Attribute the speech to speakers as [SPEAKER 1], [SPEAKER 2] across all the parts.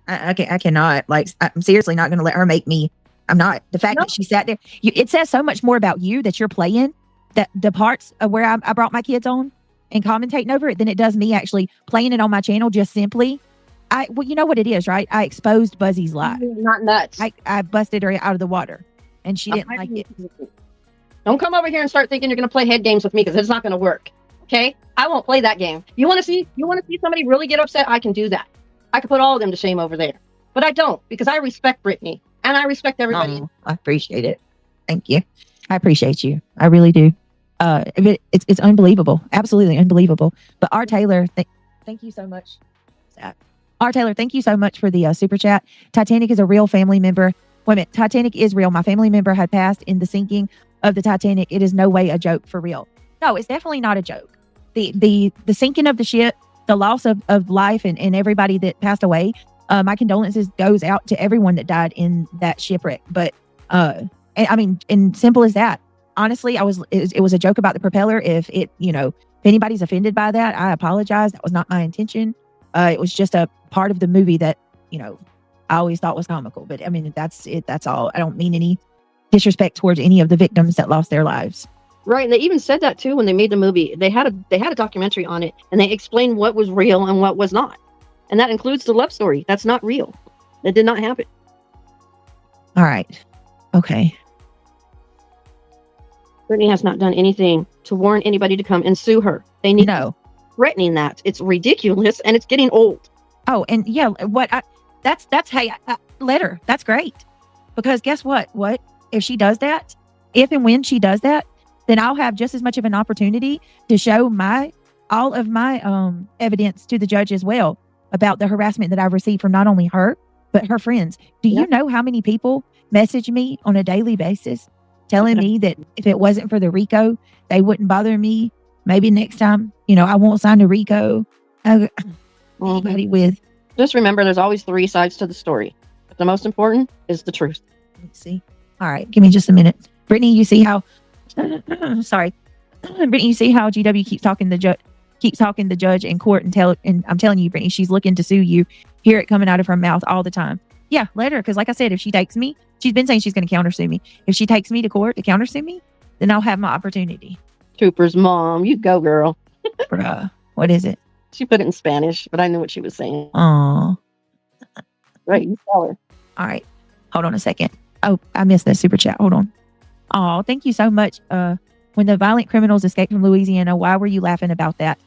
[SPEAKER 1] I cannot. Like, I'm seriously not going to let her make me. I'm not. The fact that she sat there, it says so much more about you that you're playing that the parts of where I brought my kids on and commentating over it than it does me actually playing it on my channel just simply. Well, you know what it is, right? I exposed Buzzy's lie.
[SPEAKER 2] Not nuts.
[SPEAKER 1] I busted her out of the water and she didn't like it.
[SPEAKER 2] Don't come over here and start thinking you're going to play head games with me because it's not going to work. Okay? I won't play that game. You want to see somebody really get upset? I can do that. I can put all of them to shame over there. But I don't, because I respect Brittney and I respect everybody.
[SPEAKER 1] Oh, I appreciate it. Thank you. I appreciate you. I really do. It's unbelievable. Absolutely unbelievable. But R. Taylor, thank you so much. R. Taylor, thank you so much for the super chat. Titanic is a real family member. Wait a minute. Titanic is real. My family member had passed in the sinking of the Titanic. It is no way a joke for real. No, it's definitely not a joke. The sinking of the ship, the loss of life and everybody that passed away. My condolences goes out to everyone that died in that shipwreck. But I mean, and simple as that. Honestly, it was a joke about the propeller. If anybody's offended by that, I apologize. That was not my intention. It was just a part of the movie that I always thought was comical. But I mean, that's it. That's all. I don't mean any disrespect towards any of the victims that lost their lives.
[SPEAKER 2] Right, and they even said that too when they made the movie. They had a documentary on it, and they explained what was real and what was not, and that includes the love story. That's not real. That did not happen.
[SPEAKER 1] All right, okay.
[SPEAKER 2] Brittney has not done anything to warn anybody to come and sue her. They need
[SPEAKER 1] no
[SPEAKER 2] threatening that. It's ridiculous, and it's getting old.
[SPEAKER 1] Oh, and yeah, that's hey, let her. That's great, because guess what? What if she does that? If and when she does that, then I'll have just as much of an opportunity to show all of my evidence to the judge as well about the harassment that I've received from not only her, but her friends. Do you know how many people message me on a daily basis telling me that if it wasn't for the RICO, they wouldn't bother me? Maybe next time, I won't sign the RICO. Anybody with.
[SPEAKER 2] Just remember, there's always 3 sides to the story. But the most important is the truth.
[SPEAKER 1] Let's see. All right. Give me just a minute. Brittney, you see how... Sorry, Brittney. You see how GW keeps talking the judge in court and I'm telling you, Brittney, she's looking to sue you. Hear it coming out of her mouth all the time. Yeah, let her, because like I said, if she takes me, she's been saying she's going to countersue me. If she takes me to court to countersue me, then I'll have my opportunity.
[SPEAKER 2] Trooper's mom, you go, girl.
[SPEAKER 1] Bruh, what is it?
[SPEAKER 2] She put it in Spanish, but I knew what she was saying.
[SPEAKER 1] Oh,
[SPEAKER 2] right, you tell her.
[SPEAKER 1] All right, hold on a second. Oh, I missed that super chat. Hold on. Oh, thank you so much. When the violent criminals escaped from Louisiana, why were you laughing about that?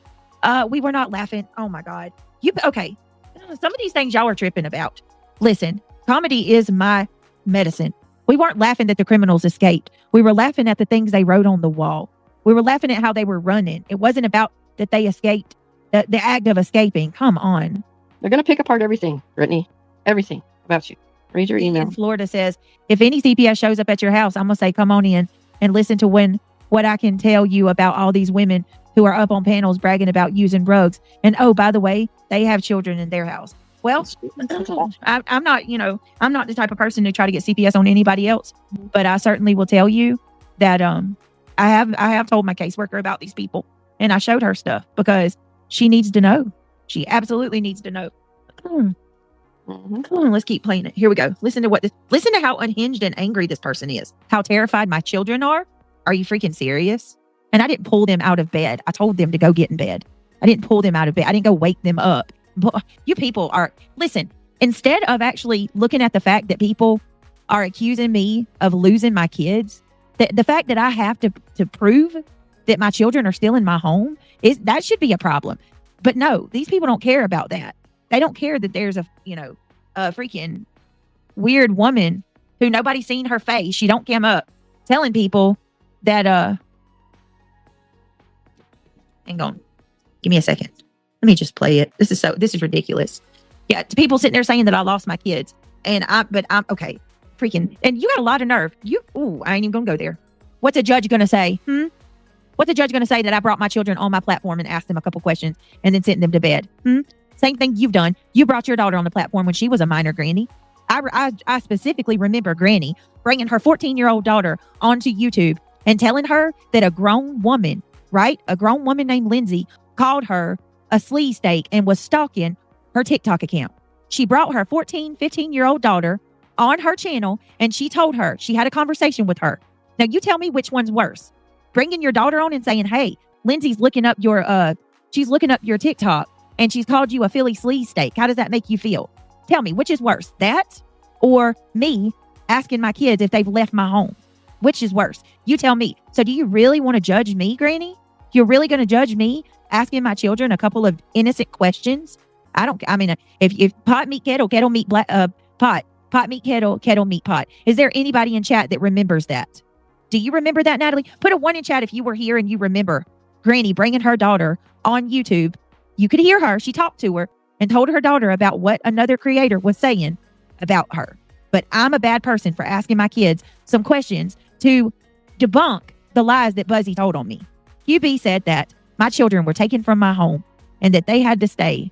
[SPEAKER 1] We were not laughing. Oh my God. Okay. Some of these things y'all are tripping about. Listen, comedy is my medicine. We weren't laughing that the criminals escaped. We were laughing at the things they wrote on the wall. We were laughing at how they were running. It wasn't about that they escaped, the act of escaping. Come on.
[SPEAKER 2] They're going to pick apart everything, Brittney. Everything about you. Read your email.
[SPEAKER 1] Florida says, if any CPS shows up at your house, I'm going to say, come on in and listen to what I can tell you about all these women who are up on panels bragging about using drugs. And oh, by the way, they have children in their house. Well, I'm not the type of person to try to get CPS on anybody else, but I certainly will tell you that I have told my caseworker about these people, and I showed her stuff because she needs to know. She absolutely needs to know. Come on, let's keep playing it. Here we go. Listen to how unhinged and angry this person is. How terrified my children are. Are you freaking serious? And I didn't pull them out of bed. I told them to go get in bed. I didn't pull them out of bed. I didn't go wake them up. But you people listen, instead of actually looking at the fact that people are accusing me of losing my kids, the fact that I have to prove that my children are still in my home, that should be a problem. But no, these people don't care about that. They don't care that there's a freaking weird woman who nobody's seen her face. She don't come up telling people that, hang on, give me a second. Let me just play it. This is ridiculous. Yeah. To people sitting there saying that I lost my kids but I'm okay. Freaking, and you got a lot of nerve. I ain't even gonna go there. What's a judge gonna say? What's a judge gonna say that I brought my children on my platform and asked them a couple questions and then sent them to bed? Same thing you've done. You brought your daughter on the platform when she was a minor, Granny. I specifically remember Granny bringing her 14-year-old daughter onto YouTube and telling her that a grown woman named Lindsay called her a sleaze steak and was stalking her TikTok account. She brought her 14, 15-year-old daughter on her channel, and she told her, she had a conversation with her. Now, you tell me which one's worse. Bringing your daughter on and saying, hey, Lindsay's looking up she's looking up your TikTok, and she's called you a Philly sleaze steak. How does that make you feel? Tell me, which is worse, that or me asking my kids if they've left my home? Which is worse? You tell me. So do you really want to judge me, Granny? You're really going to judge me asking my children a couple of innocent questions? If pot meet kettle, kettle meet pot meet kettle, kettle meet pot. Is there anybody in chat that remembers that? Do you remember that, Natalie? Put a 1 in chat if you were here and you remember Granny bringing her daughter on YouTube. You could hear her. She talked to her and told her daughter about what another creator was saying about her. But I'm a bad person for asking my kids some questions to debunk the lies that Buzzy told on me. QB said that my children were taken from my home and that they had to stay.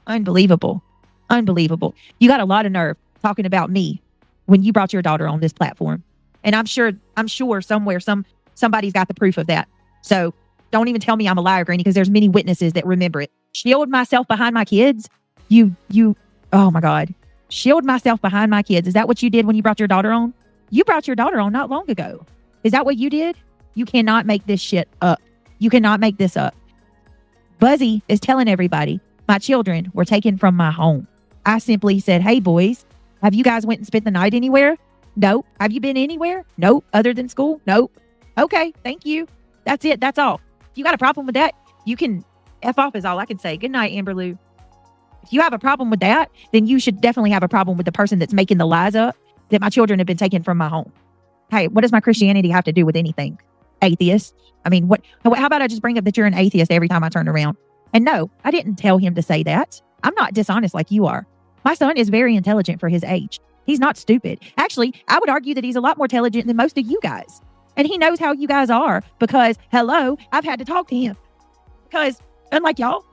[SPEAKER 1] Unbelievable. Unbelievable. You got a lot of nerve talking about me when you brought your daughter on this platform. And I'm sure somewhere somebody's got the proof of that. So don't even tell me I'm a liar, Granny, because there's many witnesses that remember it. Shield myself behind my kids. Oh my God. Shield myself behind my kids. Is that what you did when you brought your daughter on? You brought your daughter on not long ago. Is that what you did? You cannot make this shit up. You cannot make this up. Buzzy is telling everybody my children were taken from my home. I simply said, hey, boys, have you guys went and spent the night anywhere? Nope. Have you been anywhere? Nope. Other than school? Nope. Okay. Thank you. That's it. That's all. If you got a problem with that, you can F off is all I can say. Good night, Amber Lou. If you have a problem with that, then you should definitely have a problem with the person that's making the lies up that my children have been taken from my home. Hey, what does my Christianity have to do with anything? Atheist. I mean, how about I just bring up that you're an atheist every time I turn around? And no, I didn't tell him to say that. I'm not dishonest like you are. My son is very intelligent for his age. He's not stupid. Actually, I would argue that he's a lot more intelligent than most of you guys. And he knows how you guys are because, hello, I've had to talk to him. Because, unlike y'all,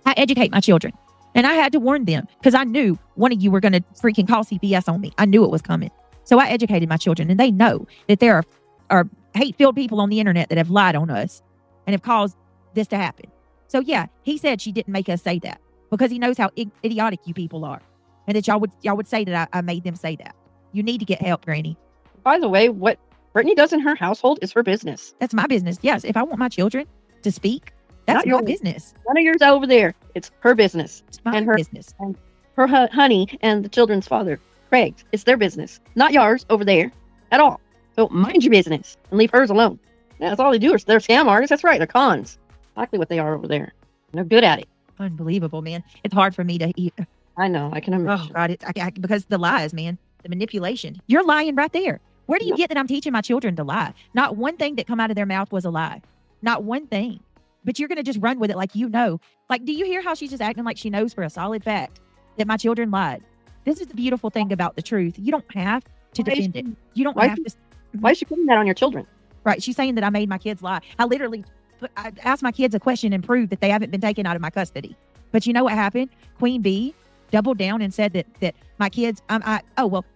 [SPEAKER 1] I educate my children. And I had to warn them because I knew one of you were going to freaking call CPS on me. I knew it was coming. So I educated my children, and they know that there are hate-filled people on the internet that have lied on us and have caused this to happen. So yeah, he said she didn't make us say that because he knows how idiotic you people are, and that y'all would say that I made them say that. You need to get help, Granny.
[SPEAKER 2] By the way, what Brittney does in her household is her business.
[SPEAKER 1] That's my business. Yes, if I want my children to speak, that's my business.
[SPEAKER 2] None of yours over there. It's her business.
[SPEAKER 1] It's my business.
[SPEAKER 2] And her honey and the children's father, Craig. It's their business, not yours over there at all. So mind your business and leave hers alone. That's all they do. They're scam artists. That's right. They're cons. Exactly what they are over there. They're good at it.
[SPEAKER 1] Unbelievable, man. It's hard for me to eat.
[SPEAKER 2] I know. I can imagine.
[SPEAKER 1] Oh God, because the lies, man, the manipulation. You're lying right there. Where do you get that I'm teaching my children to lie? Not one thing that come out of their mouth was a lie. Not one thing. But you're going to just run with it like you know. Like, do you hear how she's just acting like she knows for a solid fact that my children lied? This is the beautiful thing about the truth. You don't have to defend it. You don't have to.
[SPEAKER 2] Why is she putting that on your children?
[SPEAKER 1] Right. She's saying that I made my kids lie. I literally I asked my kids a question and proved that they haven't been taken out of my custody. But you know what happened? Queen Bee doubled down and said that my kids,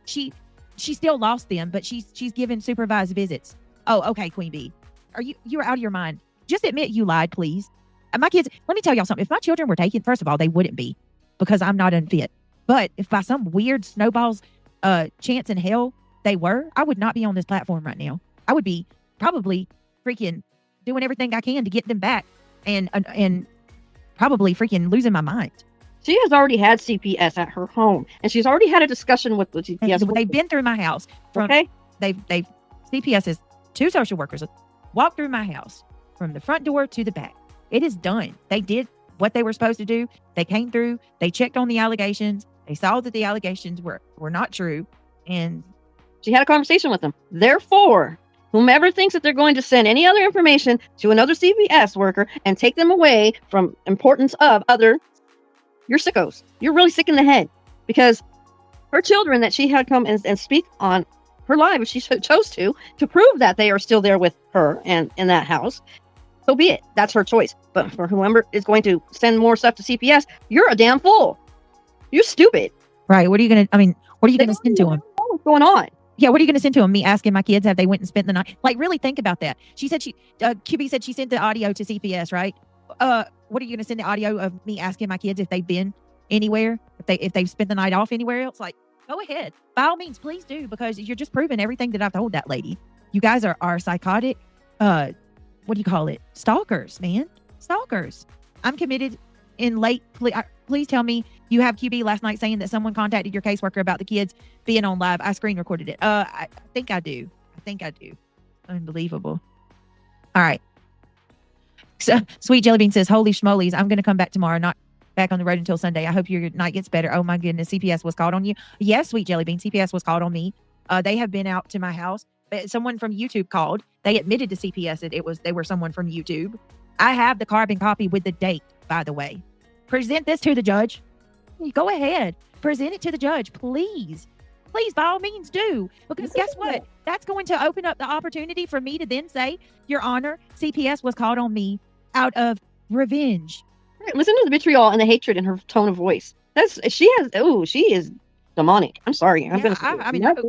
[SPEAKER 1] she still lost them, but she's given supervised visits. Oh, okay, Queen Bee. You're out of your mind. Just admit you lied, please. My kids, let me tell y'all something. If my children were taken, first of all, they wouldn't be because I'm not unfit. But if by some weird snowball's chance in hell they were, I would not be on this platform right now. I would be probably freaking doing everything I can to get them back and probably freaking losing my mind.
[SPEAKER 2] She has already had CPS at her home, and she's already had a discussion with the CPS.
[SPEAKER 1] They've been through my house. They've CPS is 2 social workers walked through my house from the front door to the back. It is done. They did what they were supposed to do. They came through. They checked on the allegations. They saw that the allegations were not true, and
[SPEAKER 2] she had a conversation with them. Therefore, whomever thinks that they're going to send any other information to another CPS worker and take them away from importance of you're sickos. You're really sick in the head, because her children that she had come and speak on her live, if she chose to prove that they are still there with her and in that house, so be it. That's her choice. But for whoever is going to send more stuff to CPS, you're a damn fool. You're stupid.
[SPEAKER 1] Right. What are you going to send to them?
[SPEAKER 2] What's going on?
[SPEAKER 1] Yeah, what are you going to send to them? Me asking my kids have they went and spent the night? Like, really think about that. She said QB said she sent the audio to CPS, right? What are you going to send the audio of me asking my kids if they've been anywhere, if they've spent the night off anywhere else? Like, go ahead, by all means, please do, because you're just proving everything that I've told that lady. You guys are psychotic. What do you call it? Stalkers, man, stalkers. I'm committed. In late, please tell me you have QB last night saying that someone contacted your caseworker about the kids being on live. I screen recorded it. I think I do. Unbelievable. All right. So, Sweet Jelly Bean says, holy schmolies, I'm going to come back tomorrow, not back on the road until Sunday. I hope your night gets better. Oh my goodness, CPS was called on you. Yes, Sweet Jelly Bean, CPS was called on me. They have been out to my house. Someone from YouTube called. They admitted to CPS that they were someone from YouTube. I have the carbon copy with the date, by the way. Present this to the judge. Go ahead. Present it to the judge, please. Please, by all means, do. Because guess what? That's going to open up the opportunity for me to then say, Your Honor, CPS was called on me out of revenge.
[SPEAKER 2] Right, listen to the vitriol and the hatred in her tone of voice. She is demonic. I'm sorry.
[SPEAKER 1] I hope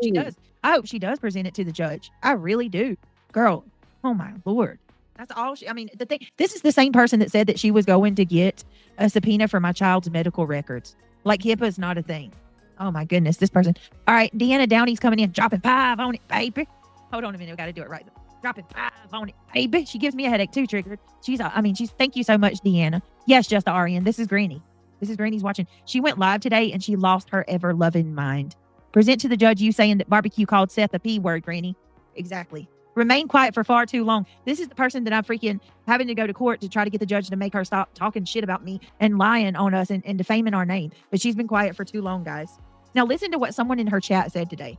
[SPEAKER 1] she does. I hope she does present it to the judge. I really do. Girl, oh my Lord. That's all this is the same person that said that she was going to get a subpoena for my child's medical records. Like HIPAA's not a thing. Oh my goodness, this person. All right, Deanna Downey's coming in, dropping 5 on it, baby. Hold on a minute, we got to do it right. Dropping 5 on it, baby. She gives me a headache too, triggered. She's thank you so much, Deanna. Yes, just the RN. This is Granny. Granny's watching. She went live today and she lost her ever loving mind. Present to the judge you saying that barbecue called Seth a P word, Granny. Exactly. Remain quiet for far too long. This is the person that I'm freaking having to go to court to try to get the judge to make her stop talking shit about me and lying on us and defaming our name. But she's been quiet for too long, guys. Now listen to what someone in her chat said today.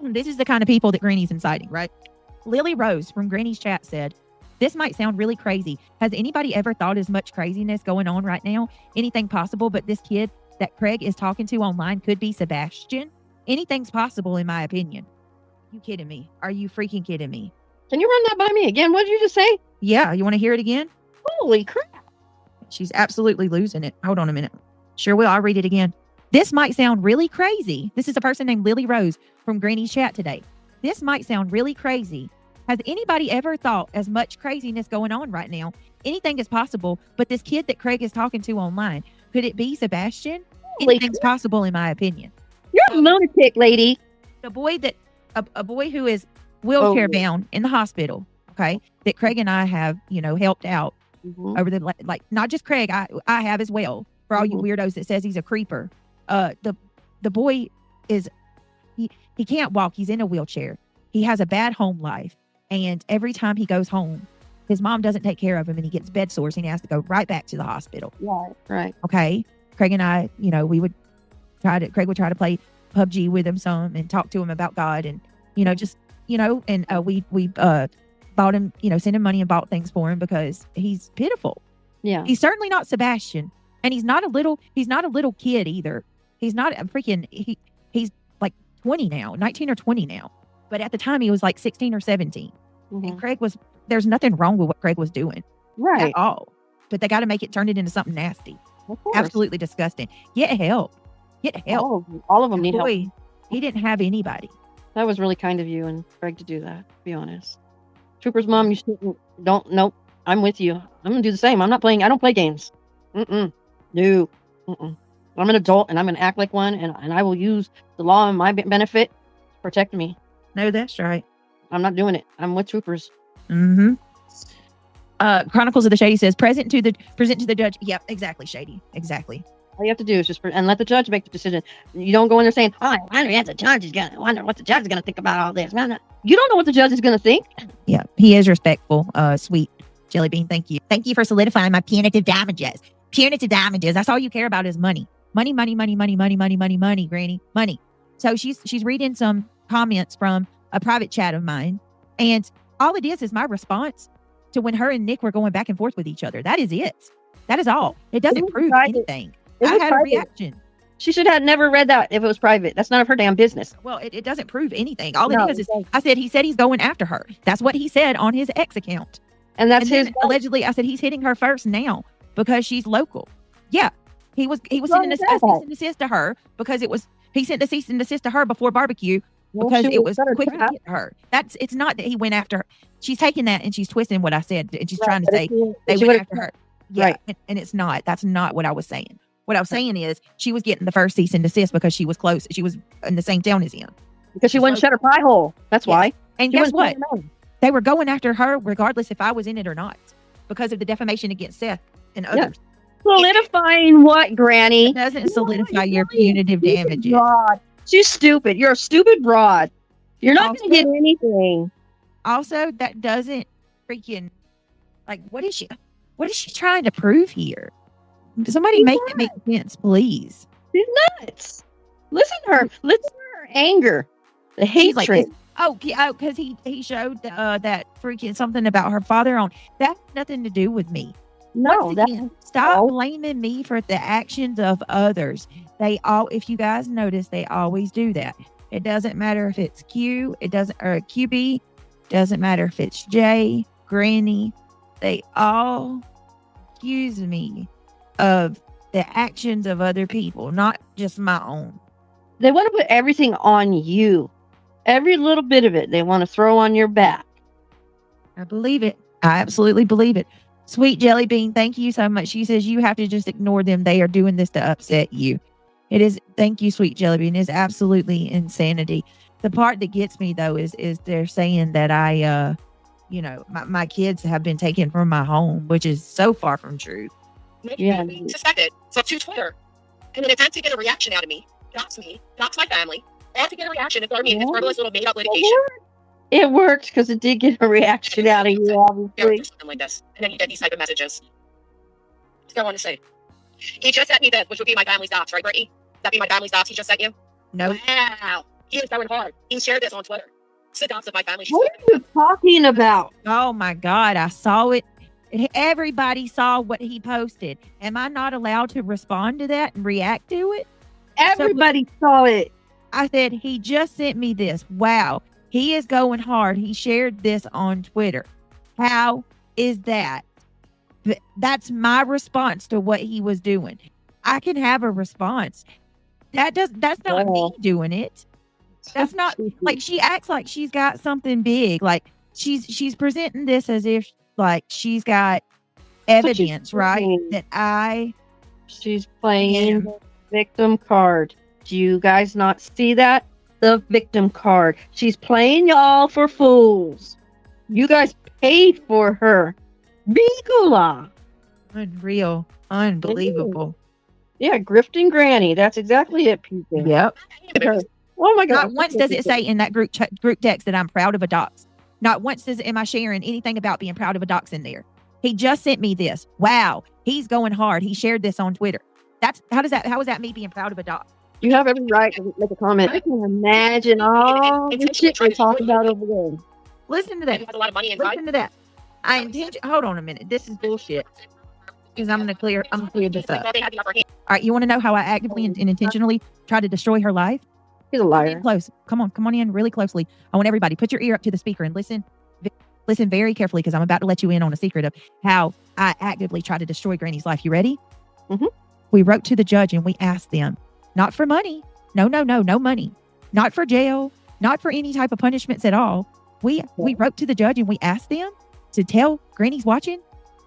[SPEAKER 1] This is the kind of people that Granny's inciting, right? Lily Rose from Granny's chat said, this might sound really crazy. Has anybody ever thought as much craziness going on right now? Anything possible, but this kid that Craig is talking to online could be Sebastian? Anything's possible in my opinion. You kidding me? Are you freaking kidding me?
[SPEAKER 2] Can you run that by me again? What did you just say?
[SPEAKER 1] Yeah, you want to hear it again?
[SPEAKER 2] Holy crap.
[SPEAKER 1] She's absolutely losing it. Hold on a minute. Sure will. I'll read it again. This might sound really crazy. This is a person named Lily Rose from Granny's chat today. This might sound really crazy. Has anybody ever thought as much craziness going on right now? Anything is possible, but this kid that Craig is talking to online, could it be Sebastian? Anything's possible in my opinion.
[SPEAKER 2] You're a lunatic, lady.
[SPEAKER 1] The boy that a boy who is wheelchair bound in the hospital, okay, that Craig and I have, helped out over the, not just Craig, I have as well, for all you weirdos that says he's a creeper. The boy is, he can't walk. He's in a wheelchair. He has a bad home life. And every time he goes home, his mom doesn't take care of him and he gets bed sores and he has to go right back to the hospital.
[SPEAKER 2] Right.
[SPEAKER 1] Okay. Craig and I, Craig would try to play PUBG with him some and talk to him about God and, we bought him, sent him money and bought things for him because he's pitiful.
[SPEAKER 2] Yeah.
[SPEAKER 1] He's certainly not Sebastian. And he's not a little kid either. He's not a freaking, he's like 20 now, 19 or 20 now. But at the time he was like 16 or 17. And there's nothing wrong with what Craig was doing.
[SPEAKER 2] Right.
[SPEAKER 1] At all. But they got to turn it into something nasty. Of course. Absolutely disgusting. Get help.
[SPEAKER 2] All of them need help.
[SPEAKER 1] He didn't have anybody.
[SPEAKER 2] That was really kind of you and Craig to do that, to be honest. Trooper's mom, nope. I'm with you. I'm going to do the same. I don't play games. No. I'm an adult and I'm going to act like one and I will use the law in my benefit to protect me.
[SPEAKER 1] No, that's right.
[SPEAKER 2] I'm not doing it. I'm with Troopers.
[SPEAKER 1] Chronicles of the Shady says, present to the judge. Yep, exactly, Shady. Exactly.
[SPEAKER 2] All you have to do is just and let the judge make the decision. You don't go in there saying, "Oh, I wonder what the judge is gonna think about all this." You don't know what the judge is gonna think.
[SPEAKER 1] Yeah, he is respectful. Sweet Jelly Bean, thank you for solidifying my punitive damages. That's all you care about is money, Granny, money. So she's reading some comments from a private chat of mine, and all it is my response to when her and Nick were going back and forth with each other. That is it. That is all. It doesn't prove anything. I had a reaction.
[SPEAKER 2] She should have never read that if it was private. That's none of her damn business.
[SPEAKER 1] Well, it doesn't prove anything. All it is he said he's going after her. That's what he said on his X account.
[SPEAKER 2] And that's his
[SPEAKER 1] allegedly. I said he's hitting her first now because she's local. Yeah, he was sending a cease and desist to her because he sent the cease and desist to her before barbecue
[SPEAKER 2] Well,
[SPEAKER 1] because
[SPEAKER 2] shoot,
[SPEAKER 1] it was
[SPEAKER 2] better
[SPEAKER 1] quick to
[SPEAKER 2] trap.
[SPEAKER 1] get her. It's not that he went after her. She's taking that and she's twisting what I said, and she's
[SPEAKER 2] Right,
[SPEAKER 1] trying to
[SPEAKER 2] but
[SPEAKER 1] say they
[SPEAKER 2] she
[SPEAKER 1] went
[SPEAKER 2] would've
[SPEAKER 1] after her.
[SPEAKER 2] trapped.
[SPEAKER 1] Yeah,
[SPEAKER 2] Right.
[SPEAKER 1] and it's not. That's not what I was saying. What I was saying is she was getting the first cease and desist because she was close. She was in the same town as him.
[SPEAKER 2] Because she
[SPEAKER 1] She's
[SPEAKER 2] wouldn't
[SPEAKER 1] close.
[SPEAKER 2] shut her pie hole. That's
[SPEAKER 1] Yes.
[SPEAKER 2] why.
[SPEAKER 1] And
[SPEAKER 2] She
[SPEAKER 1] guess
[SPEAKER 2] wouldn't
[SPEAKER 1] what?
[SPEAKER 2] tell her no.
[SPEAKER 1] They were going after her regardless if I was in it or not because of the defamation against Seth and
[SPEAKER 2] Yeah.
[SPEAKER 1] others.
[SPEAKER 2] Solidifying what, Granny?
[SPEAKER 1] It doesn't
[SPEAKER 2] You know what?
[SPEAKER 1] solidify
[SPEAKER 2] You're
[SPEAKER 1] your
[SPEAKER 2] really a
[SPEAKER 1] punitive
[SPEAKER 2] stupid
[SPEAKER 1] damages.
[SPEAKER 2] broad. She's stupid. You're a stupid broad. You're not
[SPEAKER 1] Also-
[SPEAKER 2] going to get anything.
[SPEAKER 1] Also, that doesn't freaking like what is she trying to prove here? Somebody
[SPEAKER 2] She's
[SPEAKER 1] make it make sense, please.
[SPEAKER 2] She's nuts. Listen to her. Listen to her anger. The
[SPEAKER 1] She's like,
[SPEAKER 2] hatred.
[SPEAKER 1] because he showed that freaking something about her father on that has nothing to do with me.
[SPEAKER 2] No,
[SPEAKER 1] Once
[SPEAKER 2] that's
[SPEAKER 1] again, stop
[SPEAKER 2] no.
[SPEAKER 1] blaming me for the actions of others. If you guys notice, they always do that. It doesn't matter if it's Q, or QB, doesn't matter if it's J, Granny. They all accuse me of the actions of other people, not just my own.
[SPEAKER 2] They want to put everything on you. Every little bit of it they want to throw on your back.
[SPEAKER 1] I believe it. I absolutely believe it. Sweet Jelly Bean, thank you so much. She says you have to just ignore them. They are doing this to upset you. It is. Thank you, Sweet Jelly Bean. It's absolutely insanity. The part that gets me though is they're saying that I, my kids have been taken from my home, which is so far from true.
[SPEAKER 2] Yeah.
[SPEAKER 3] Suspected, so to Twitter, in an attempt to get a reaction out of me, dox my family, all to get a reaction and throw me in this frivolous little made-up litigation.
[SPEAKER 2] It worked because it did get a reaction out of you,
[SPEAKER 3] Yeah,
[SPEAKER 2] obviously.
[SPEAKER 3] something like this, and then you get these type of messages. So I want to say, he just sent me this, which would be my family's docs, right, Brittany? That be my family's docs he just sent you?
[SPEAKER 1] No,
[SPEAKER 3] Wow, he is going hard. He shared this on Twitter. It's the docs of my family. She
[SPEAKER 2] What
[SPEAKER 3] sent
[SPEAKER 2] are you talking about?
[SPEAKER 1] oh my God, I saw it. Everybody saw what he posted. Am I not allowed to respond to that and react to it?
[SPEAKER 2] Everybody saw it.
[SPEAKER 1] I said, he just sent me this. Wow. He is going hard. He shared this on Twitter. How is that? That's my response to what he was doing. I can have a response. That's not me doing it. That's not like she acts like she's got something big. Like she's presenting this as if like she's got evidence, right? That
[SPEAKER 2] She's playing the victim card. Do you guys not see that? The victim card. She's playing y'all for fools. You guys paid for her. Bigula.
[SPEAKER 1] unreal, unbelievable.
[SPEAKER 2] Yeah, grifting granny. That's exactly it, people.
[SPEAKER 1] Yep.
[SPEAKER 2] Her. Oh my God.
[SPEAKER 1] Not once does it say in that group text that I'm proud of a dox. Not once am I sharing anything about being proud of a dox in there. He just sent me this. Wow, he's going hard. He shared this on Twitter. How is that me being proud of a dox?
[SPEAKER 2] You have every right to make a comment. I can imagine all the shit they talk about over there.
[SPEAKER 1] Listen to that.
[SPEAKER 3] He has a lot of money inside.
[SPEAKER 1] Listen to that. Hold on a minute. This is bullshit. Because I'm gonna clear this up.
[SPEAKER 3] Well, they had the upper hand.
[SPEAKER 1] All right, you want to know how I actively and intentionally try to destroy her life?
[SPEAKER 2] He's a
[SPEAKER 1] Come
[SPEAKER 2] liar.
[SPEAKER 1] in close. Come on in really closely. I want everybody put your ear up to the speaker and listen very carefully because I'm about to let you in on a secret of how I actively try to destroy Granny's life. You ready?
[SPEAKER 2] Mhm.
[SPEAKER 1] We wrote to the judge and we asked them, not for money. No money. Not for jail. Not for any type of punishments at all. We wrote to the judge and we asked them to tell Granny's watching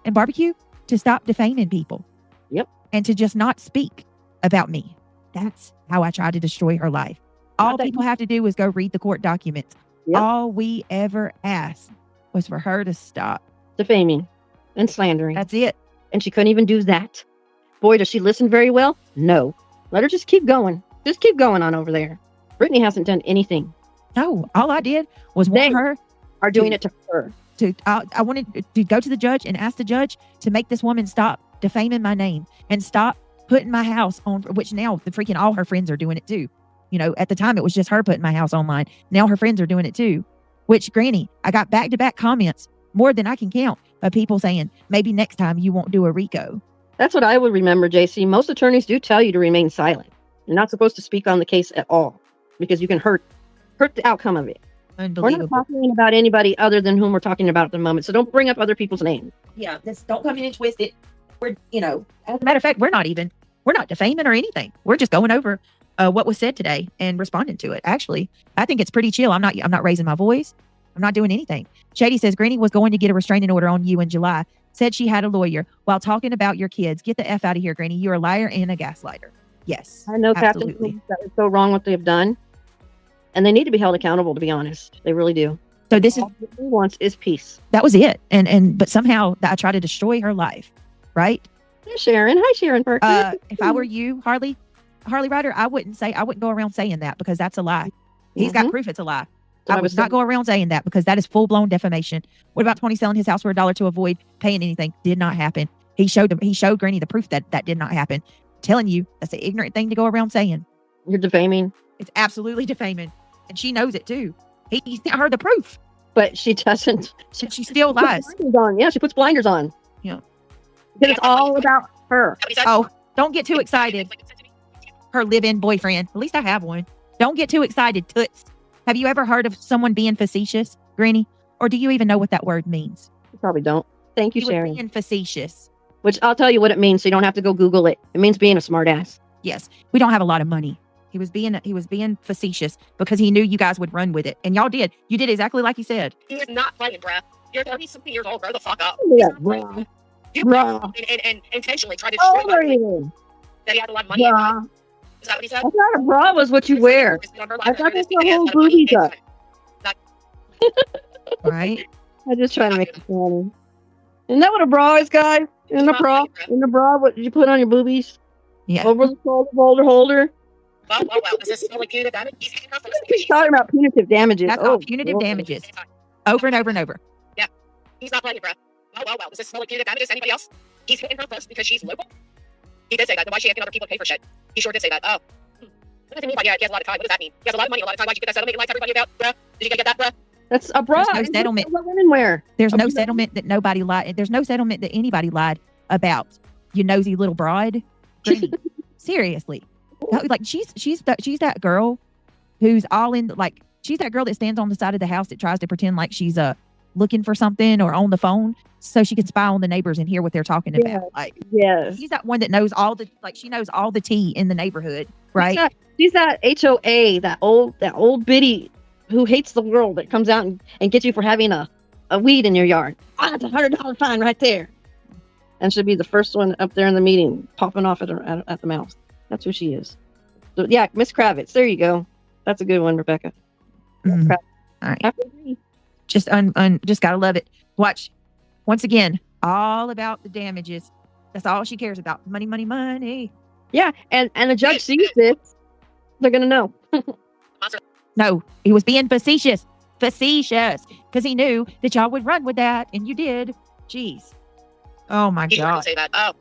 [SPEAKER 1] and barbecue to stop defaming people.
[SPEAKER 2] Yep.
[SPEAKER 1] And to just not speak about me. That's how I try to destroy her life. All people have to do is go read the court documents.
[SPEAKER 2] Yep.
[SPEAKER 1] All we ever asked was for her to stop.
[SPEAKER 2] Defaming and slandering.
[SPEAKER 1] That's it.
[SPEAKER 2] And she couldn't even do that. Boy, does she listen very well? No. Let her just keep going. Just keep going on over there. Brittany hasn't done anything.
[SPEAKER 1] No, all I did was want her
[SPEAKER 2] Are doing it to her.
[SPEAKER 1] I wanted to go to the judge and ask the judge to make this woman stop defaming my name and stop putting my house on, which now the freaking all her friends are doing it too. You know, at the time it was just her putting my house online. Now her friends are doing it too. Which, Granny, I got back-to-back comments, more than I can count, of people saying, maybe next time you won't do a RICO.
[SPEAKER 2] That's what I would remember, JC. Most attorneys do tell you to remain silent. You're not supposed to speak on the case at all because you can hurt the outcome of it. We're
[SPEAKER 1] Unbelievable.
[SPEAKER 2] not talking about anybody other than whom we're talking about at the moment. So don't bring up other people's names.
[SPEAKER 1] Yeah, don't come in and twist it. We're, as a matter of fact, we're not defaming or anything. We're just going over what was said today and responding to it. Actually, I think it's pretty chill. I'm not raising my voice. I'm not doing anything. Shady says Granny was going to get a restraining order on you in July. Said she had a lawyer while talking about your kids. Get the F out of here, Granny. You're a liar and a gaslighter. Yes.
[SPEAKER 2] I know,
[SPEAKER 1] absolutely.
[SPEAKER 2] Captain. That is so wrong what they've done. And they need to be held accountable, to be honest. They really do.
[SPEAKER 1] So this is
[SPEAKER 2] all he wants is peace.
[SPEAKER 1] That was it. But somehow I tried to destroy her life. Right?
[SPEAKER 2] Hey, Sharon. Hi, Sharon Parker.
[SPEAKER 1] If I were you, Harley Ryder, I wouldn't go around saying that because that's a lie. He's got proof it's a lie. I would not go around saying that because that is full-blown defamation. What about 20 selling his house for $1 to avoid paying anything? Did not happen. He showed Granny the proof that did not happen. I'm telling you, that's an ignorant thing to go around saying.
[SPEAKER 2] You're defaming.
[SPEAKER 1] It's absolutely defaming. And she knows it too. He sent her the proof.
[SPEAKER 2] But she doesn't.
[SPEAKER 1] She still lies.
[SPEAKER 2] Yeah, she puts blinders on.
[SPEAKER 1] Yeah.
[SPEAKER 2] Because it's all about her.
[SPEAKER 1] Oh, don't get too excited. Her live-in boyfriend. At least I have one. Don't get too excited, toots. Have you ever heard of someone being facetious, Granny? Or do you even know what that word means?
[SPEAKER 2] You probably don't. Thank you,
[SPEAKER 1] He
[SPEAKER 2] Sharon.
[SPEAKER 1] was being facetious.
[SPEAKER 2] Which I'll tell you what it means, so you don't have to go Google it. It means being a smartass.
[SPEAKER 1] Yes, we don't have a lot of money. He was being facetious because he knew you guys would run with it, and y'all did. You did exactly like he said.
[SPEAKER 3] He is not playing, bruh. You're 30-something years old. Grow the fuck up.
[SPEAKER 2] Yeah, bruh.
[SPEAKER 3] You
[SPEAKER 2] Bruh.
[SPEAKER 3] and intentionally try to
[SPEAKER 2] How
[SPEAKER 3] destroy
[SPEAKER 2] old are
[SPEAKER 3] my
[SPEAKER 2] you?
[SPEAKER 3] that he had a lot of money.
[SPEAKER 2] Bruh.
[SPEAKER 3] Is that what he said?
[SPEAKER 2] I thought a bra was what you wear. I thought that's your whole boobies up.
[SPEAKER 1] Right?
[SPEAKER 2] I just try to make it funny. Isn't that what a bra is, guys? In the bra, what did you put on your boobies?
[SPEAKER 1] Yeah.
[SPEAKER 2] Over the shoulder holder.
[SPEAKER 3] Well. Is this still like punitive damage? He's hitting her first.
[SPEAKER 2] He's talking about punitive damages.
[SPEAKER 1] That's all punitive damages. Over and over and over.
[SPEAKER 3] Yeah. He's not playing, bro. Well. Does this smell like punitive damages? Anybody else? He's hitting her first because she's local. He did say that. Then why is she asking other people to pay for shit? He sure did say that. Oh. What does it mean by he has a lot of time? What does that mean? He has a lot of money, a lot of time. Why'd you get that settlement you lied to everybody about, bro? Did you get that, bro?
[SPEAKER 2] That's a bra.
[SPEAKER 1] There's no settlement.
[SPEAKER 2] What women wear.
[SPEAKER 1] There's no settlement that nobody lied. There's no settlement that anybody lied about. You nosy little broad. Granny. Seriously. Like she's that girl who's all in, like, she's that girl that stands on the side of the house that tries to pretend like she's looking for something or on the phone so she can spy on the neighbors and hear what they're talking about. Like,
[SPEAKER 2] yes.
[SPEAKER 1] She's that one that knows she knows all the tea in the neighborhood, right?
[SPEAKER 2] She's that HOA, that old biddy who hates the world that comes out and gets you for having a weed in your yard. That's $100 fine right there. And she'll be the first one up there in the meeting, popping off at the mouth. That's who she is. So yeah, Miss Kravitz. There you go. That's a good one, Rebecca.
[SPEAKER 1] Mm-hmm. All right. Just gotta love it. Watch once again, all about the damages. That's all she cares about. Money.
[SPEAKER 2] Yeah, and the judge sees this, they're gonna know.
[SPEAKER 1] No, he was being facetious, because he knew that y'all would run with that, and you did. Jeez. Oh my God.
[SPEAKER 3] Say that. Oh.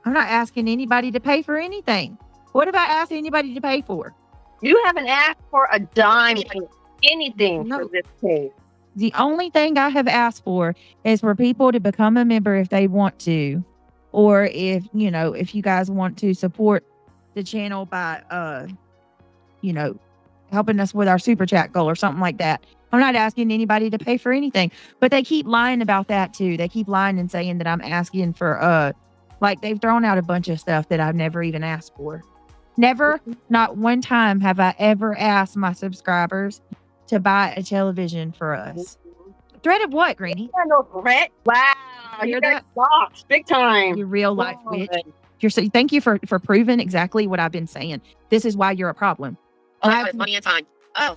[SPEAKER 1] I'm not asking anybody to pay for anything. What have I asked anybody to pay for?
[SPEAKER 2] You haven't asked for a dime for anything for this case.
[SPEAKER 1] The only thing I have asked for is for people to become a member if they want to, or if you guys want to support the channel by, helping us with our super chat goal or something like that. I'm not asking anybody to pay for anything, but they keep lying about that too. They keep lying and saying that I'm asking for, like, they've thrown out a bunch of stuff that I've never even asked for. Never, not one time have I ever asked my subscribers to buy a television for us. Threat of what, Granny?
[SPEAKER 2] No threat. Wow, you're that box, big time.
[SPEAKER 1] You real life witch. Thank you for proving exactly what I've been saying. This is why you're a problem.
[SPEAKER 3] Oh, money and time. Oh,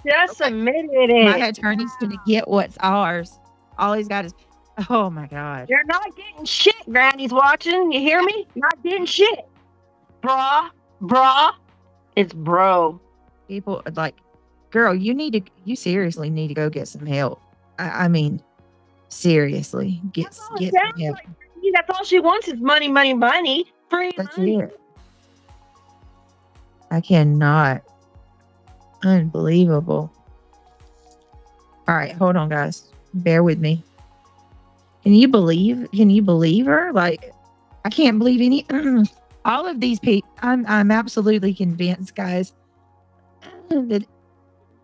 [SPEAKER 2] just admitted it.
[SPEAKER 1] My attorney's gonna get what's ours. All he's got is, oh my God.
[SPEAKER 2] You're not getting shit. Granny's watching. You hear me? Not getting shit. Brah. It's bro.
[SPEAKER 1] People like, girl, you seriously need to go get some help. I mean, seriously, get some help.
[SPEAKER 2] Like, that's all she wants is money. Free
[SPEAKER 1] That's
[SPEAKER 2] money.
[SPEAKER 1] it. I cannot. Unbelievable. All right, hold on, guys. Bear with me. Can you believe her? Like, I can't believe any. All of these people. I'm absolutely convinced, guys. That,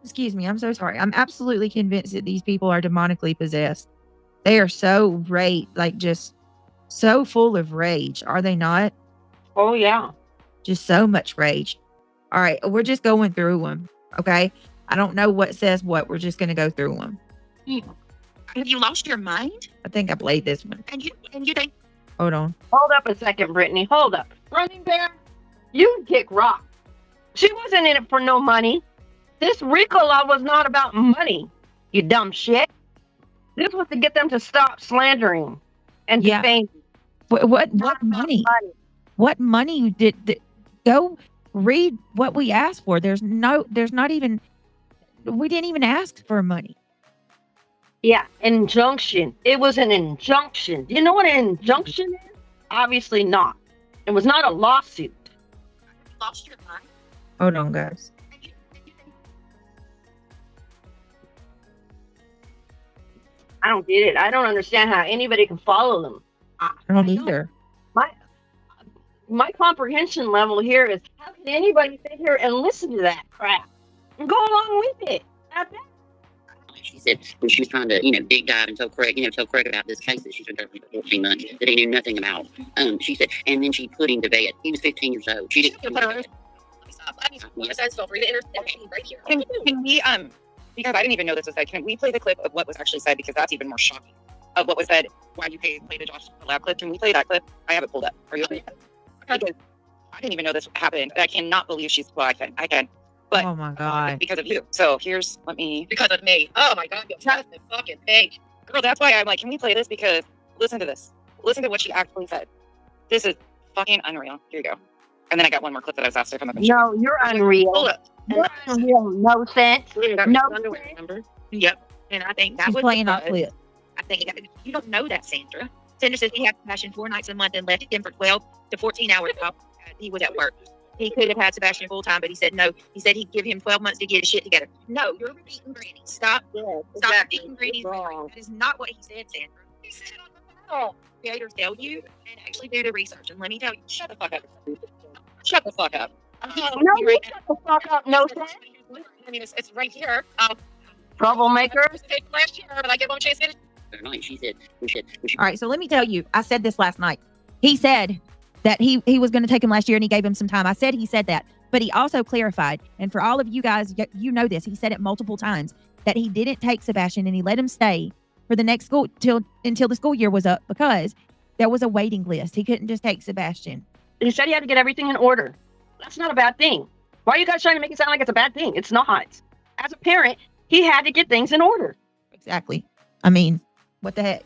[SPEAKER 1] excuse me. I'm so sorry. I'm absolutely convinced that these people are demonically possessed. They are so just so full of rage. Are they not?
[SPEAKER 2] Oh yeah.
[SPEAKER 1] Just so much rage. All right, we're just going through them. Okay, I don't know what says what. We're just gonna go through them.
[SPEAKER 3] Have you lost your mind?
[SPEAKER 1] I think I played this one.
[SPEAKER 3] And you think
[SPEAKER 1] Hold on.
[SPEAKER 2] Hold up a second, Brittany. Hold up. Running Bear, you kick rock. She wasn't in it for no money. This RICO law was not about money, you dumb shit. This was to get them to stop slandering and
[SPEAKER 1] Yeah.
[SPEAKER 2] defaming.
[SPEAKER 1] What money? What money did go read what we asked for? There's not even, we didn't even ask for money.
[SPEAKER 2] Yeah, injunction. It was an injunction. Do you know what an injunction is? Obviously not. It was not a lawsuit.
[SPEAKER 3] you lost your mind?
[SPEAKER 1] Hold on, guys.
[SPEAKER 3] And you think
[SPEAKER 2] I don't get it. I don't understand how anybody can follow them.
[SPEAKER 1] I don't either.
[SPEAKER 2] My comprehension level here is, how can anybody sit here and listen to that crap and go along with it?
[SPEAKER 4] She said when she was trying to, dig dive and tell Craig about this case that she's been covering for 14 months that he knew nothing about. She said, and then she put him to bed. He was 15 years old. She didn't.
[SPEAKER 3] Let me stop. I mean, feel free to interrupt right here. Can we because I didn't even know this was said. Can we play the clip of what was actually said, because that's even more shocking, of what was said while you played the Josh Lab clip? Can we play that clip? I have it pulled up. Are you okay? Because I didn't even know this happened. I cannot believe I can. But
[SPEAKER 1] Oh my God.
[SPEAKER 3] because of you. So because of me. Oh my God, you're just a fucking pig. Girl, that's why I'm like, can we play this? Because listen to this. Listen to what she actually said. This is fucking unreal. Here you go. And then I got one more clip that I was asked to come up and show.
[SPEAKER 2] No, you're unreal.
[SPEAKER 3] Hold up.
[SPEAKER 2] You're unreal. No sense. No
[SPEAKER 3] Underwear, remember? Yep. And I think that
[SPEAKER 1] She's
[SPEAKER 3] was
[SPEAKER 1] playing off
[SPEAKER 3] because-
[SPEAKER 1] clip.
[SPEAKER 3] I think you don't know that, Sandra. Sandra says he had Sebastian 4 nights a month and left him for 12 to 14 hours while he was at work. He could have had Sebastian full time, but he said no. He said he'd give him 12 months to get his shit together. No, you're repeating Granny. Stop. Stop repeating Granny's memory. That is not what he said, Sandra. He said on the phone. Creators tell you and actually do the research. And let me tell you, shut the fuck up. Shut the fuck up.
[SPEAKER 2] No, you shut the fuck up. No sense.
[SPEAKER 3] I mean, it's right here.
[SPEAKER 2] Troublemaker.
[SPEAKER 3] Last year, but I give him a chance to get it.
[SPEAKER 4] Night. She said, we should.
[SPEAKER 1] All right, so let me tell you, I said this last night. He said that he was going to take him last year and he gave him some time. I said he said that, but he also clarified, and for all of you guys, you know this, he said it multiple times, that he didn't take Sebastian and he let him stay for the next school until the school year was up, because there was a waiting list. He couldn't just take Sebastian.
[SPEAKER 2] He said he had to get everything in order. That's not a bad thing. Why are you guys trying to make it sound like it's a bad thing? It's not. As a parent, he had to get things in order.
[SPEAKER 1] Exactly. I mean, what the heck?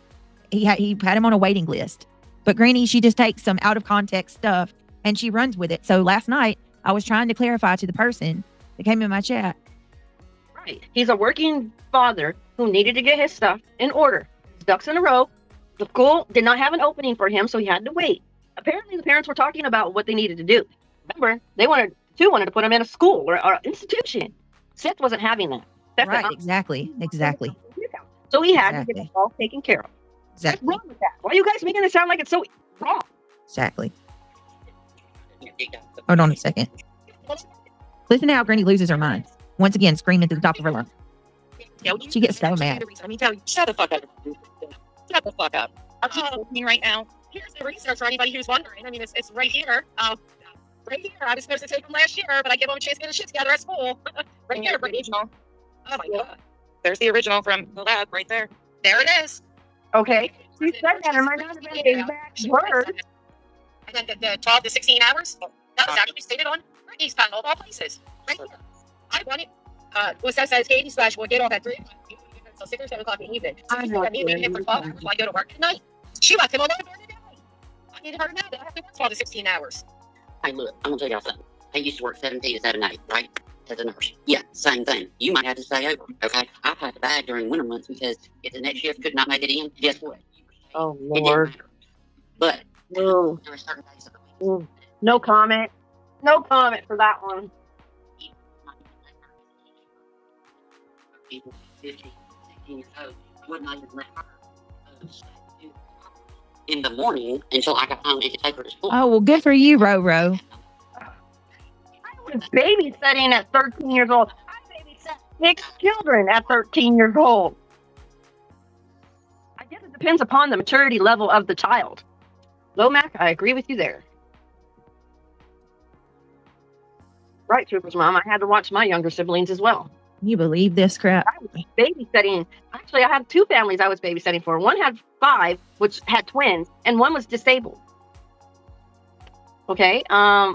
[SPEAKER 1] He had him on a waiting list. But Granny, she just takes some out of context stuff and she runs with it. So last night, I was trying to clarify to the person that came in my chat.
[SPEAKER 2] Right. He's a working father who needed to get his stuff in order. His ducks in a row. The school did not have an opening for him, so he had to wait. Apparently, the parents were talking about what they needed to do. Remember, they wanted to put him in a school or institution. Seth wasn't having that. Seth
[SPEAKER 1] Right.
[SPEAKER 2] said,
[SPEAKER 1] Exactly.
[SPEAKER 2] so he had to get
[SPEAKER 1] Exactly.
[SPEAKER 2] it all taken care of. What's
[SPEAKER 1] Exactly.
[SPEAKER 2] wrong with that? Why are you guys making it sound like it's so wrong?
[SPEAKER 1] Exactly.
[SPEAKER 4] Dig dive.
[SPEAKER 1] Hold on a second. Listen to how Granny loses her mind. Once again, screaming to the top of her lungs. She gets so mad.
[SPEAKER 3] Let me tell you, shut the fuck up. Shut the fuck up. I'm looking right now. Here's the research for anybody who's wondering. I mean, it's right here. Right here. I was supposed to take him last year, but I gave him a chance to get his shit together at school. Right here, original. Oh my God. There's the original from the lab right there. There it is.
[SPEAKER 2] Okay. She said that. It might not have been the exact word.
[SPEAKER 3] And then the 12 to 16 hours, that was actually stated on Brittany's panel of all places. Right here. I wanted, what Seth says, Katie Splash will get off at 3 o'clock until 6 or 7 o'clock in the evening. So
[SPEAKER 2] I'm
[SPEAKER 3] she
[SPEAKER 2] not
[SPEAKER 3] let me leave him for 12 hours while I go to work at night. She left him alone during the day. I needed her to know that I have to work 12 to 16 hours.
[SPEAKER 4] Hey, look, I'm gonna tell y'all something. I used to work 7P to 7A, right? As a nurse. Yeah, same thing. You might have to stay over, okay? I had to bag during winter months because if the next shift could not make it in, guess what?
[SPEAKER 2] Oh,
[SPEAKER 4] It didn't
[SPEAKER 2] Lord.
[SPEAKER 4] matter. But
[SPEAKER 2] Ooh.
[SPEAKER 4] there were certain days of the week.
[SPEAKER 2] No comment. No comment for that one.
[SPEAKER 4] People 15, 16 years old would not even let her in the morning until I got home and could take her to school.
[SPEAKER 1] Oh, well, good for you, Roro.
[SPEAKER 2] I was babysitting at 13 years old. I babysat 6 children at 13 years old. I guess it depends upon the maturity level of the child. Lomac, I agree with you there. Right, Trooper's mom. I had to watch my younger siblings as well.
[SPEAKER 1] You believe this crap?
[SPEAKER 2] I was babysitting. Actually, I had 2 families I was babysitting for. One had 5, which had twins, and one was disabled. Okay. I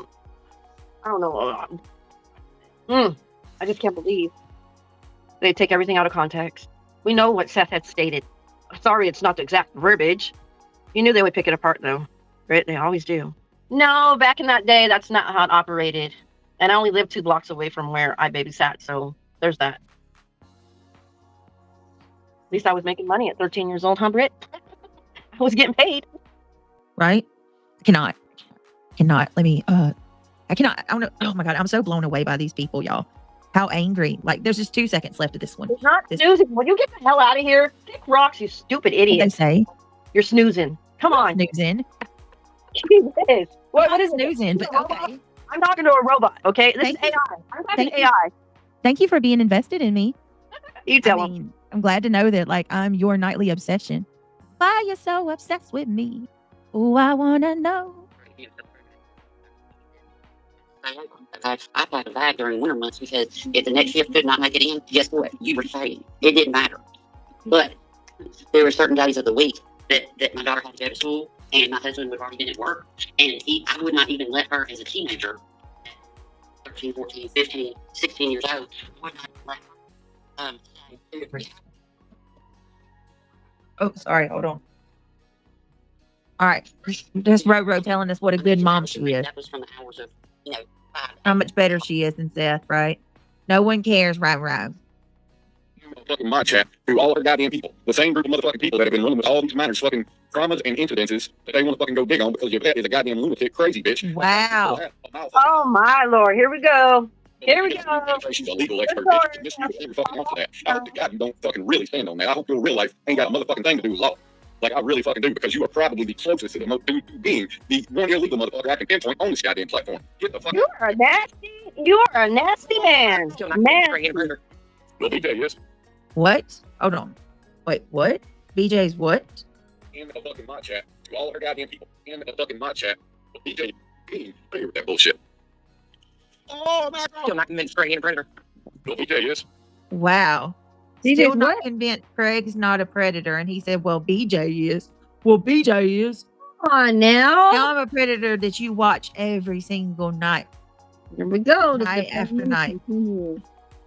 [SPEAKER 2] don't know. I just can't believe they take everything out of context. We know what Seth had stated. Sorry, it's not the exact verbiage. You knew they would pick it apart, though. Right? They always do. No, back in that day, that's not how it operated. And I only lived 2 blocks away from where I babysat, so there's that. At least I was making money at 13 years old, huh, Britt? I was getting paid.
[SPEAKER 1] Right? Cannot. Let me, I cannot. I don't know. Oh my God. I'm so blown away by these people, y'all. How angry. Like, there's just 2 seconds left of this one.
[SPEAKER 2] It's not snoozing. Will you get the hell out of here? Kick rocks, you stupid idiot.
[SPEAKER 1] They say.
[SPEAKER 2] You're snoozing. Come on.
[SPEAKER 1] Snoozing.
[SPEAKER 2] Jesus. What is
[SPEAKER 1] snoozing? But okay.
[SPEAKER 2] I'm talking to a robot, okay? This is AI. I'm talking to AI.
[SPEAKER 1] Thank you for being invested in me.
[SPEAKER 2] You tell him.
[SPEAKER 1] I'm glad to know that, like, I'm your nightly obsession. Why you so obsessed with me? Oh, I want to know.
[SPEAKER 4] I packed a bag during winter months because if the next shift could not make it in, guess what? You were saved. It didn't matter. But there were certain days of the week that my daughter had to go to school and my husband would already been at work. And I would not even let her as a teenager, 13, 14, 15, 16 years old, would not let her
[SPEAKER 1] Oh, sorry. Hold on. All right. Just Ro telling us what a good mom she is.
[SPEAKER 4] That was from the hours of,
[SPEAKER 1] How much better she is than Seth, right? No one cares, right?
[SPEAKER 5] Fucking my chat through all other goddamn people. The same group of motherfucking people that have been running with all these minors fucking traumas and incidences that they want to fucking go dig on because your vet is a goddamn lunatic crazy bitch.
[SPEAKER 1] Wow.
[SPEAKER 2] Oh my Lord. Here we go. Here we go.
[SPEAKER 5] She's a legal expert bitch. And this every fucking ounce of that. I hope to God you don't fucking really stand on that. I hope your real life ain't got a motherfucking thing to do with law. Like I really fucking do, because you are probably the closest to the to being the one illegal motherfucker I can pinpoint on this goddamn platform. Get the fuck
[SPEAKER 2] You are a nasty man. Nasty.
[SPEAKER 5] Well, BJ, yes.
[SPEAKER 1] What? Hold on. Wait, what? BJ's what?
[SPEAKER 5] In the fucking my chat to all her goddamn people. In the fucking my chat. Well, BJ, being clear with that bullshit. Oh my God.
[SPEAKER 3] Still not convinced Craig ain't a predator.
[SPEAKER 5] Well, BJ, yes.
[SPEAKER 1] Wow. Still not convinced Craig's not a predator. And he said, well, BJ is. Well, BJ is.
[SPEAKER 2] Come on now.
[SPEAKER 1] Now I'm a predator that you watch every single night.
[SPEAKER 2] Here we go.
[SPEAKER 1] Night after night.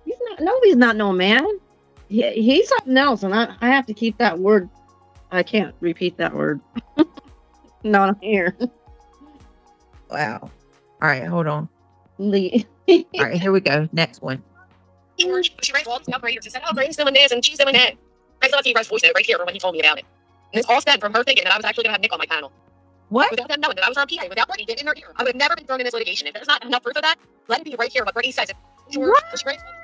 [SPEAKER 2] He's not no man. He's something else, and I have to keep that word. I can't repeat that word. Not here.
[SPEAKER 1] Wow. All right, hold on.
[SPEAKER 2] All
[SPEAKER 1] right, here we go. Next one.
[SPEAKER 3] She raised all the upgraders and said, oh, Grady's doing this and she's doing that. I still have to use voice note right here when he told me about it. And it's all stemmed from her thinking that I was actually going to have Nick on my panel.
[SPEAKER 1] What?
[SPEAKER 3] Without them knowing that I was her PA, without Brittney getting in her ear. I would have never been thrown in this litigation. If there's not enough proof of that, let it be right here what Brittney says. She raised all the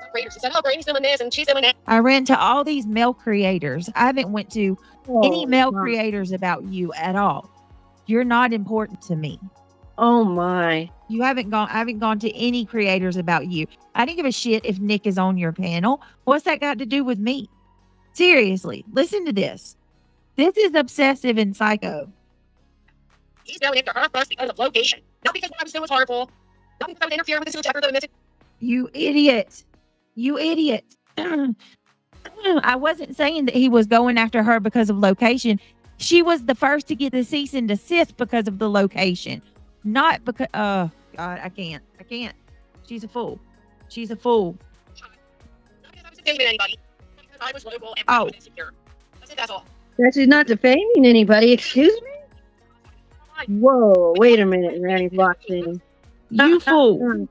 [SPEAKER 3] upgraders and said, oh, Grady's doing this and she's doing that.
[SPEAKER 1] I ran to all these male creators. I haven't went to any male creators about you at all. You're not important to me.
[SPEAKER 2] Oh my.
[SPEAKER 1] I haven't gone to any creators about you. I didn't give a shit if Nick is on your panel. What's that got to do with me? Seriously, listen to this. This is obsessive and psycho.
[SPEAKER 3] He's going after her first because of location. Not because what I was doing was horrible. Not because I was interfering with the sewage effort that was missing.
[SPEAKER 1] You idiot. You idiot. I wasn't saying that he was going after her because of location. She was the first to get the cease and desist because of the location. Not because, oh, God, I can't. She's a fool. Not
[SPEAKER 3] because I was defaming anybody. Because I was local and I was insecure. That's all.
[SPEAKER 2] She's not defaming anybody. Excuse me? Whoa, wait a minute, Granny Blockchain.
[SPEAKER 1] You fool.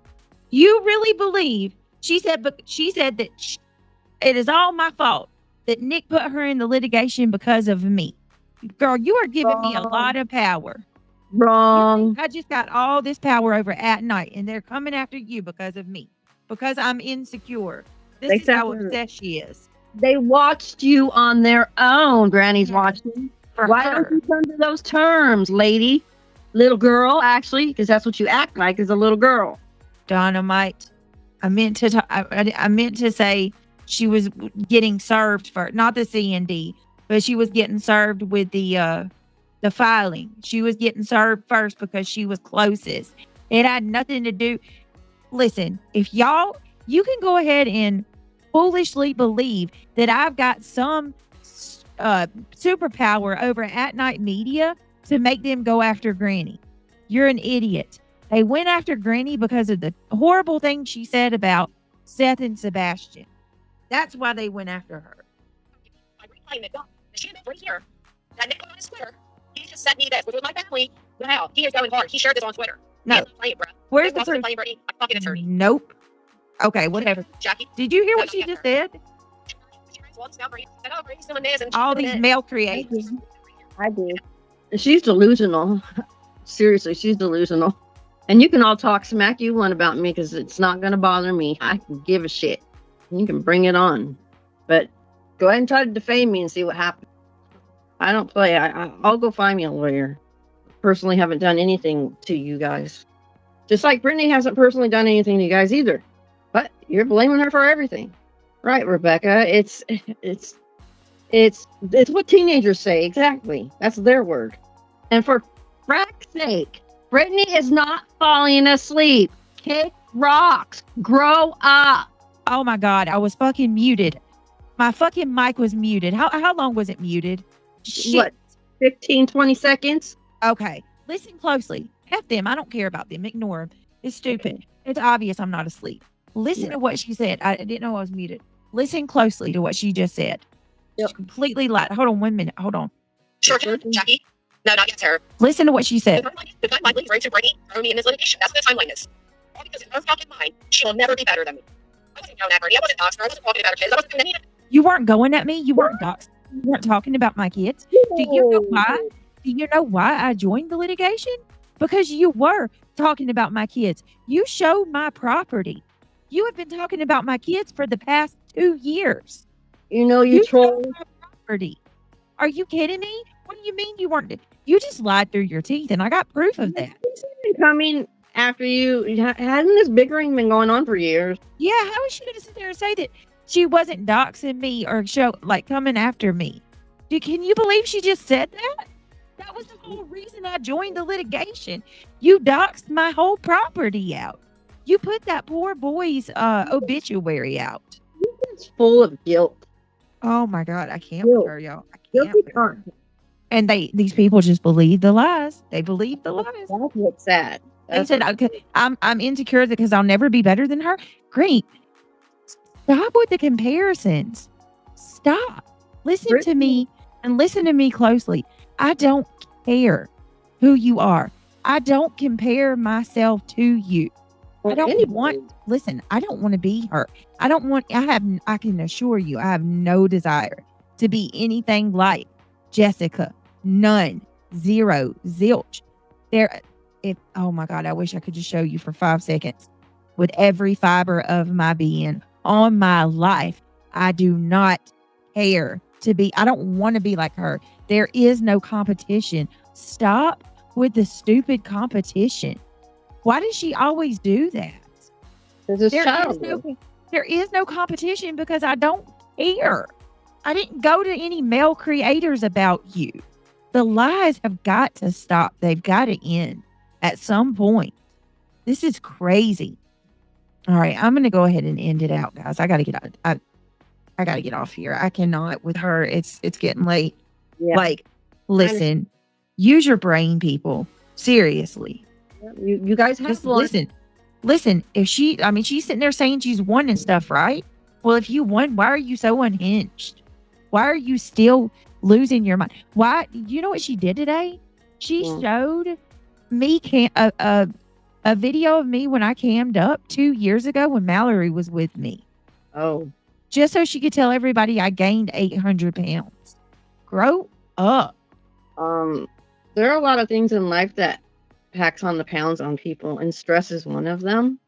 [SPEAKER 1] You really believe, she said that it is all my fault that Nick put her in the litigation because of me. Girl, you are giving me a lot of power.
[SPEAKER 2] Wrong.
[SPEAKER 1] I just got all this power over at night, and they're coming after you because of me, because I'm insecure. This is how obsessed she is.
[SPEAKER 2] They watched you on their own. Granny's watching. Why don't you come to those terms, lady? Little girl, actually, because that's what you act like, is a little girl.
[SPEAKER 1] Dynamite. I meant to say she was getting served for not the CND, but she was getting served with the filing. She was getting served first because she was closest. It had nothing to do. listen, if y'all, you can go ahead and foolishly believe that I've got some superpower over At Night Media to make them go after Granny. You're an idiot. They went after Granny because of the horrible thing she said about Seth and Sebastian. That's why they went after her.
[SPEAKER 3] I'm replaying it. She had right here. That Nick put on his Twitter. He just sent me this, which was my family. Wow, he is going hard. He shared this on Twitter.
[SPEAKER 1] No.
[SPEAKER 3] He's not playing, bro.
[SPEAKER 1] Where's the proof?
[SPEAKER 3] Playing, Brittany. I'm fucking attorney.
[SPEAKER 1] Nope. Okay, whatever.
[SPEAKER 3] Jackie.
[SPEAKER 1] Did you hear what she just said? All these male creators.
[SPEAKER 2] I did. She's delusional. Seriously, she's delusional. And you can all talk smack you want about me because it's not going to bother me. I can give a shit. You can bring it on. But go ahead and try to defame me and see what happens. I don't play. I'll go find me a lawyer. Personally, haven't done anything to you guys. Just like Brittany hasn't personally done anything to you guys either. But you're blaming her for everything. Right, Rebecca? It's what teenagers say. Exactly. That's their word. And for frack's sake, Brittany is not falling asleep. Kick rocks. Grow up.
[SPEAKER 1] Oh my God, I was fucking muted. My fucking mic was muted. How long was it muted? Shit.
[SPEAKER 2] What, 15, 20 seconds?
[SPEAKER 1] Okay, listen closely. F them. I don't care about them. Ignore them. It's stupid. It's obvious I'm not asleep. Listen to what she said. I didn't know I was muted. Listen closely to what she just said.
[SPEAKER 2] Yep.
[SPEAKER 1] She completely lied. Hold on 1 minute. Hold on.
[SPEAKER 3] Sure, Jackie. No, not yet, Sarah.
[SPEAKER 1] Listen to what she said.
[SPEAKER 3] The timeline leads right to Brittany throwing me in this litigation. That's what the timeline is. All because in her fucking mind, she will never be better than me. I wasn't going at Brittany. I wasn't doxing her. I wasn't talking about her kids. I wasn't doing any of it.
[SPEAKER 1] You weren't going at me. You weren't doxing. You weren't talking about my kids. Do you know why? Do you know why I joined the litigation? Because you were talking about my kids. You showed my property. You have been talking about my kids for the past 2 years.
[SPEAKER 2] You know you troll.
[SPEAKER 1] Property. Are you kidding me? What do you mean you weren't? You just lied through your teeth, and I got proof of that.
[SPEAKER 2] Coming after you, hasn't this bickering been going on for years?
[SPEAKER 1] Yeah, how is she going to sit there and say that she wasn't doxing me or coming after me? Can you believe she just said that? That was the whole reason I joined the litigation. You doxed my whole property out. You put that poor boy's obituary out.
[SPEAKER 2] It's full of guilt.
[SPEAKER 1] Oh my God, I can't with her, y'all. I can't
[SPEAKER 2] Guilty
[SPEAKER 1] with her.
[SPEAKER 2] conscience.
[SPEAKER 1] And these people just believe the lies. They believe the lies.
[SPEAKER 2] That's what's sad.
[SPEAKER 1] They said, I'm insecure because I'll never be better than her. Great. Stop with the comparisons. Stop. Listen to me and listen to me closely. I don't care who you are. I don't compare myself to you. I don't want to be her. I can assure you, I have no desire to be anything like Jessica. None. Zero. Zilch. Oh my God, I wish I could just show you for 5 seconds with every fiber of my being on my life. I do not care I don't want to be like her. There is no competition. Stop with the stupid competition. Why does she always do that? There is no competition because I don't care. I didn't go to any male creators about you. The lies have got to stop. They've got to end at some point. This is crazy. All right, I'm going to go ahead and end it out, guys. I got to get out. I got to get off here. I cannot with her. It's getting late.
[SPEAKER 2] Yeah.
[SPEAKER 1] Like, listen, use your brain, people. Seriously.
[SPEAKER 2] You guys have
[SPEAKER 1] just listen. If she's sitting there saying she's won and stuff, right? Well, if you won, why are you so unhinged? Why are you still losing your mind? Why? You know what she did today? She showed me a video of me when I cammed up 2 years ago when Mallory was with me.
[SPEAKER 2] Oh.
[SPEAKER 1] Just so she could tell everybody I gained 800 pounds. Grow up.
[SPEAKER 2] There are a lot of things in life that packs on the pounds on people, and stress is one of them.